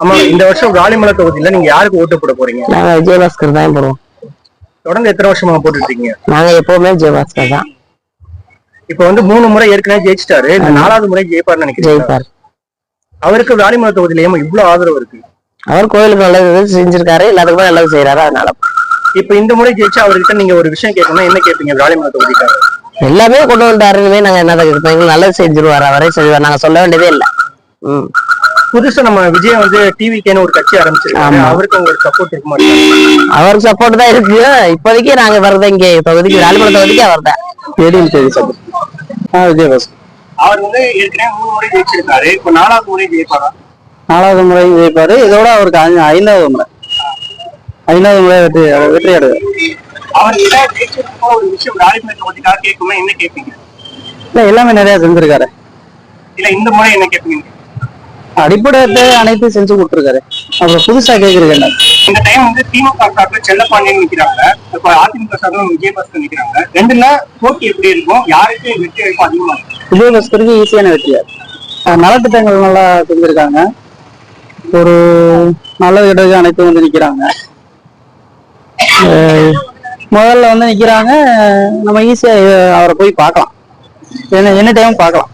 ஆமா, இந்த வருஷம் விராலிமலை தொகுதியில நீங்க யாருக்கு ஓட்டு போட போறீங்க? நாங்க விஜயபாஸ்கர் தான் போடுவோம். தொடர்ந்து எத்தனை வருஷமா போட்டுட்டு இருக்கீங்க? நாங்க எப்பவுமே விஜயபாஸ்கர் தான். இப்ப வந்து 3 முறை ஏற்கனவே ஜெயிச்சிட்டாரு, 4வது முறை ஜெயிப்பார்னு நினைக்கிறேன். ஜெயிப்பார். அவருக்கு விராலிமலை தொகுதியில இவ்வளவு ஆதரவு இருக்கு? அவர் கோயிலுக்கு நல்லது செஞ்சிருக்காரு, எல்லாத்துக்குமே நல்லது செய்யறாரு, அதனால. இப்ப இந்த முறை ஜெயிச்சா அவர்கிட்ட நீங்க ஒரு விஷயம் கேட்கணும்னா என்ன கேட்பீங்க? விராலிமலை தொகுதிக்காக எல்லாமே கொண்டு வந்துட்டாருன்னு நாங்க என்ன கேட்போம். எங்களுக்கு நல்லது செஞ்சிருவாரு, அவரே செய்வார், நாங்க சொல்ல வேண்டியதே இல்லை. புதுசா நம்ம விஜய் வந்து டிவிக்கேன்னு ஒரு கட்சி ஆரம்பிச்சிருக்காங்க, அவருக்கு உங்களுக்கு சப்போர்ட் இருக்க மாட்டாங்க? அவருக்கு சப்போர்ட் தான் இருக்கு. இப்போதைக்கு நாங்க வரத இங்க தொகுதிக்கு விராலிமலை தொகுதிக்கு அவர் தான் விஜயபாஸ்கர். அவர் வந்து ஏற்கனவே 3 முறை ஜெயிச்சிருக்காரு, இப்ப 4வது முறை ஜெயிப்பாரா? 4வது முறை ஜெயிப்பாரு. இதோட அவருக்கு 5வது முறை வெற்றி அடைவார். அவர்கிட்ட ஜெயிச்சிருக்கோம் ஒரு விஷயம் விராலிமலை தொகுதிக்காக கேட்கணும் என்ன கேட்பீங்க? இல்ல, எல்லாமே நிறைய செஞ்சிருக்காரு. இல்ல, இந்த முறை என்ன கேட்பீங்க? அடிப்படை அனைத்து செஞ்சு கொடுத்துருக்காரு. அப்புறம் புதுசா கேக்குறது என்ன? இந்த டைம் வந்து திமுக சார்பில் செல்லப்பாண்டியன் நிக்கிறாங்க, இப்ப அதிமுக சார்பில் விஜயபாஸ்கர் நிக்கிறாங்க. ரெண்டுல போட்டி எப்படி இருக்கும்? யாருக்கு வெற்றி வாய்ப்பு அதிகமா இருக்கும்? விஜயபாஸ்கருக்கு ஈஸியான வெற்றியார். நலத்திட்டங்கள் நல்லா செஞ்சிருக்காங்க. ஒரு நல்ல இடகு அனைத்தும் வந்து நிக்கிறாங்க. முதல்ல வந்து நிக்கிறாங்க. நம்ம ஈஸியா அவரை போய் பார்க்கலாம், என்ன டைம் பார்க்கலாம்.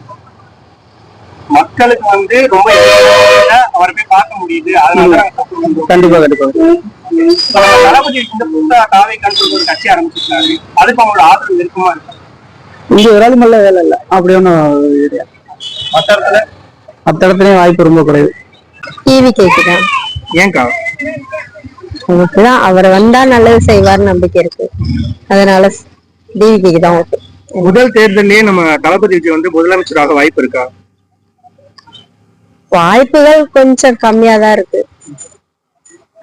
மக்களுக்கு வந்து ரொம்ப அவரை போய் பார்க்க முடியுது. கண்டிப்பா தளபதி வந்து புதுசா தாவை கண்ட்ரோல் ஒரு கட்சி ஆரம்பிச்சிருக்காரு, அதுக்கு அவங்களோட ஆதரவு இருக்குமா இருக்கு? இங்க விராலிமலை வேலை இல்லை, அப்படி ஒன்றும் மற்ற இடத்துலயும் வாய்ப்பு ரொம்ப குறைவு. டிவி கேக்குதான். ஏன்கா? அவர் வந்தா நல்லது செய்வார் நம்பிக்கை இருக்கு, அதனால டிவிக்கு தான் ஓட்டு. முதல் தேர்தலே நம்ம தளபதி விஜய் வந்து முதலமைச்சராக வாய்ப்பு இருக்கா? வாய்ப்புகள் கொஞ்சம் கம்மியா தான் இருக்கு,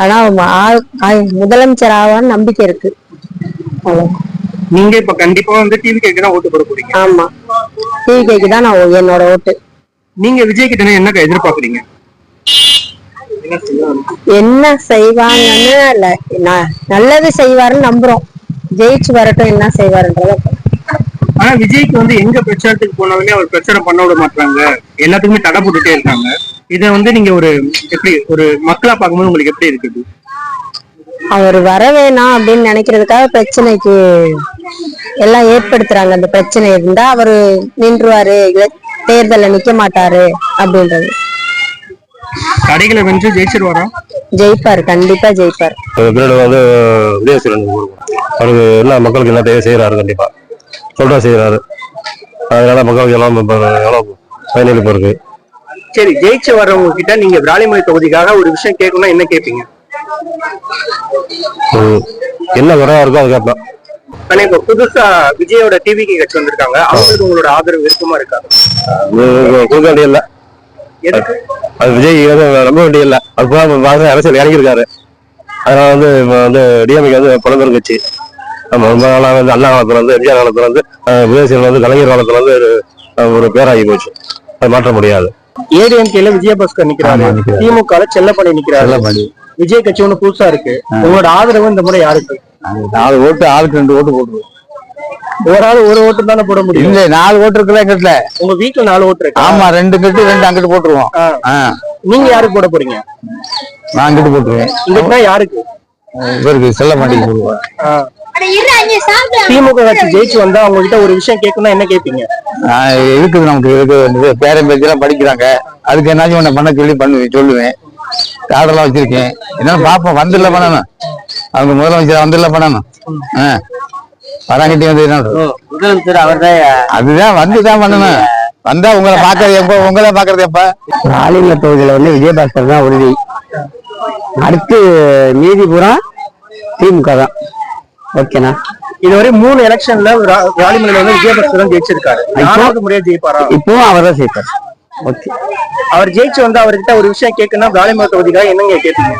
ஆனா முதலமைச்சர் ஆவான்னு நம்பிக்கை இருக்கு. நீங்க இப்ப கண்டிப்பா வந்து டிவி கேக்கு தான் ஓட்டு போட போறீங்க? ஆமா, டிவி கேக்கு தான் நான் என்னோட ஓட்டு. நீங்க விஜய் கிட்ட என்ன எதிர்பார்க்கறீங்க? என்ன செய்வாங்கன்னு நல்லது செய்வாருன்னு நம்புறோம். ஜெயிச்சு வரட்டும், என்ன செய்வாருன்றத. ஆனா விஜய்க்கு வந்து எங்க பிரச்சாரத்துக்கு போனாலுமே அவர் பிரச்சாரம் பண்ண விட மாட்டாங்க, எல்லாத்துக்குமே தடை போட்டுட்டே இருக்காங்க. இதை வந்து நீங்க எப்படி ஒரு மக்களா பார்க்கும்போது உங்களுக்கு எப்படி இருக்குது? அவர் வர வேணாம் அப்படின்னு நினைக்கிறதுக்காக பிரச்சனைக்கு எல்லாம் ஏற்படுத்துறாங்க. அந்த பிரச்சனை இருந்தா அவரு நின்றுவாரு, தேர்தல்ல நிக்க மாட்டாரு அப்படின்றது. கடைகளை வென்று ஜெயிச்சிருவாரா? ஜெயிப்பாரு, கண்டிப்பா ஜெயிப்பாரு. வந்து அவருக்கு எல்லா மக்களுக்கு என்ன தேவை செய்யறாரு, கண்டிப்பா சொல்றா செய்யறாரு. அதனால மக்களுக்கு எல்லாம் பயனளிப்பு இருக்கு. சரி, ஜெயிச்சு வர்றவங்க கிட்ட நீங்க விராலிமலை தொகுதிக்காக ஒரு விஷயம் கேட்கணும்னா என்ன கேட்பீங்க? என்ன குறையா இருக்கோ அது கேட்பேன். ஆனா இப்ப புதுசா விஜயோட டிவிக்கு கட்சி வந்திருக்காங்க, அவங்களுக்கு உங்களோட ஆதரவு இருக்குமா இருக்காது? கொடுக்க வேண்டிய இல்ல. எதுக்கு? அது விஜய் நம்ப வேண்டிய இல்ல. அது அரசியல் இறங்கியிருக்காரு. அதனால வந்து டிஎம்கே வந்து பழம்பெரும் கட்சி. நம்ம ரொம்ப நாளா வந்து அண்ணா காலத்துல வந்து எம்ஜிஆர் காலத்துல வந்து விஜய் வந்து கலைஞர் காலத்துல வந்து ஒரு பேராகி போச்சு, அது மாற்ற முடியாது. ஏடிஎம்கேல விஜயபாஸ்கர் நிக்கிறாரு, திமுக செல்லப்பாண்டி நிக்கிறாரு, விஜய் கட்சி ஒண்ணு புதுசா இருக்கு. உங்களோட ஆதரவு இந்த முறை யாருக்கு? 4 ஓட்டு, ஆளுக்கு 2 ஓட்டு போட்டுருவோம். ஒரு ஆள் ஒரு ஓட்டு தானே போட முடியும்? இல்ல, 4 ஓட்டு இருக்குல்ல எங்கிட்ட. உங்க வீட்டுல 4 ஓட்டு இருக்கு? ஆமா, 2 கட்டு 2 அங்கிட்டு போட்டுருவோம். நீங்க யாருக்கு போட போறீங்க? நான் அங்கிட்டு போட்டுருவேன். இங்கிட்ட யாருக்கு? இவருக்கு செல்லப்பாண்டிக்கு போடுவேன். திமுக கட்சி ஜெயிச்சு வந்தா அவங்க கிட்ட ஒரு விஷயம் கேட்கணும்னா என்ன கேட்பீங்க? இருக்குது, நமக்கு இருக்குது. பேரன் பேச்சு எல்லாம் படிக்கிறாங்க, அதுக்கு என்னாச்சும் ஒண்ணு பண்ண சொல்லி சொல்லுவேன். ஆர்டர்லாம் வச்சிருக்கேன். என்னன்னு பாப்போம். வந்துடல பண்ணணும், அவங்க முதலமைச்சர் வந்துடல பண்ணணும். வராங்கிட்டே வந்து முதலமைச்சர் அவர்தான், அதுதான் வந்துதான் பண்ணணும். வந்தா உங்களை பாக்குறது எப்ப? விராலிமலை தொகுதியில வந்து விஜயபாஸ்கர் தான் உறுதி. அடுத்து மீதி பூரா திமுக தான். ஓகேண்ணா. இதுவரை 3 எலெக்ஷன்ல விராலிமலையில வந்து விஜயபாஸ்கர் தான் ஜெயிச்சிருக்காரு. 4வது முறையா ஜெயிப்பாரா? இப்பவும் அவர் தான் ஜெயிப்பார். ஓகே, அவர் ஜெயிச்சு வந்து அவர்கிட்ட ஒரு விஷயம் கேட்கணும், விராலிமலை தொகுதிக்காக என்னங்க கேட்பீங்க?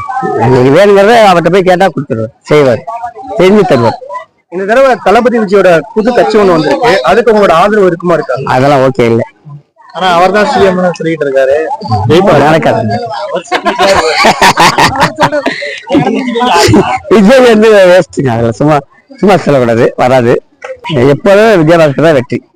எனக்கு வேணுங்கிறத அவர்கிட்ட போய் கேட்டா கொடுத்துருவார், செய்வார், செஞ்சு தருவார். இந்த தடவை தளபதி விஜயோட புது கட்சி ஒண்ணு வந்திருக்கு, அதுக்கு உங்களோட ஆதரவு இருக்குமா இருக்கா? அதெல்லாம் ஓகே இல்லை. ஆனா அவர் தான் சிஎம் சொல்லிட்டு இருக்காரு. விஜய் வந்து வேஸ்ட்டுங்க, அதுல சும்மா சொல்லக்கூடாது, வராது. எப்போதும் விஜயபாஸ்கர் தான் வெற்றி.